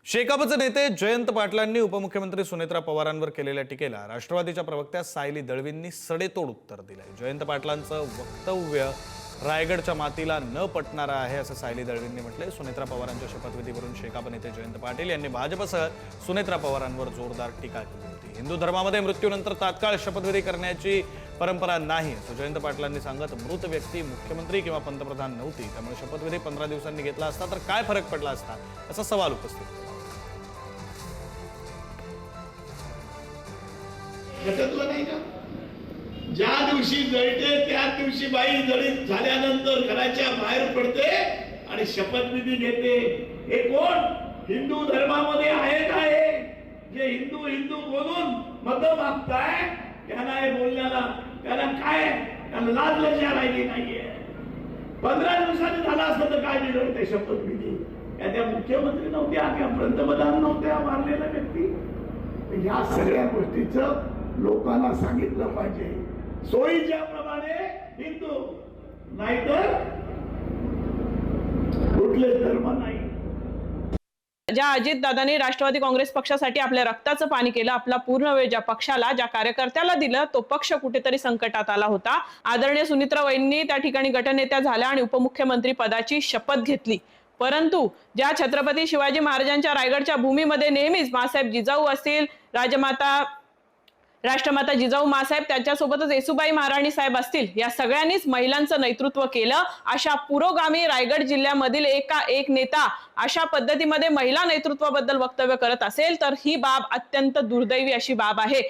शेकापचे नेते जयंत पाटलांनी उपमुख्यमंत्री सुनेत्रा पवारांवर केलेल्या टीकेला राष्ट्रवादीच्या प्रवक्त्या सायली दळवींनी सडेतोड उत्तर दिलंय। जयंत पाटलांचं वक्तव्य रायगडच्या मातीला न पटणारा आहे असं सायली दळवींनी म्हटलंय। सुनेत्रा पवारांच्या शपथविधीवरून शेकाप नेते जयंत पाटील यांनी भाजपसह सुनेत्रा पवारांवर जोरदार टीका केली होती। हिंदू धर्मामध्ये मृत्यूनंतर तात्काळ शपथविधी करण्याची परंपरा नाही असं जयंत पाटलांनी सांगत, मृत व्यक्ती मुख्यमंत्री किंवा पंतप्रधान नव्हती, त्यामुळे शपथविधी 15 दिवसांनी घेतला असता तर काय फरक पडला असता असा सवाल उपस्थित केला। घटतलं नाही का? ज्या दिवशी जळते त्या दिवशी बाई जळीत झाल्यानंतर घराच्या बाहेर पडते आणि शपथविधी घेते। हे कोण हिंदू धर्मामध्ये आहे काय? जे हिंदू हिंदू बोलून मत मागताय त्यांना हे बोलण्याला त्याला काय त्याला लाज लज्जा राहिली नाहीये। 15 दिवसांनी झाला असतं तर काय बिघडते शपथविधी? त्या मुख्यमंत्री नव्हत्या किंवा पंतप्रधान नव्हत्या मारलेला व्यक्ती। या सगळ्या गोष्टीचं लोकांना सांगितलं पाहिजे सोयीच्या प्रमाणे हिंदू, नाहीतर कुठले धर्म नाही। ज्या अजितदादांनी राष्ट्रवादी काँग्रेस पक्षासाठी आपल्या रक्ताचं पाणी केलं, आपला पूर्ण वेळ ज्या पक्षाला ज्या कार्यकर्त्याला दिलं, तो पक्ष कुठेतरी संकटात आला होता। आदरणीय सुनेत्रा वहिनी त्या ठिकाणी गटनेत्या झाल्या आणि उपमुख्यमंत्री पदाची शपथ घेतली। परंतु ज्या छत्रपती शिवाजी महाराजांच्या रायगडच्या भूमीमध्ये नेहमीच मासाहेब जिजाऊ असतील, राष्ट्रमाता जिजाऊ मासाहेब, त्याच्यासोबतच येसुबाई महाराणी साहेब असतील, या सगळ्यांनीच महिलांचं नेतृत्व केलं। अशा पुरोगामी रायगड जिल्ह्यामधील एक नेता अशा पद्धतीमध्ये महिला नेतृत्वाबद्दल वक्तव्य करत असेल तर ही बाब अत्यंत दुर्दैवी अशी बाब आहे।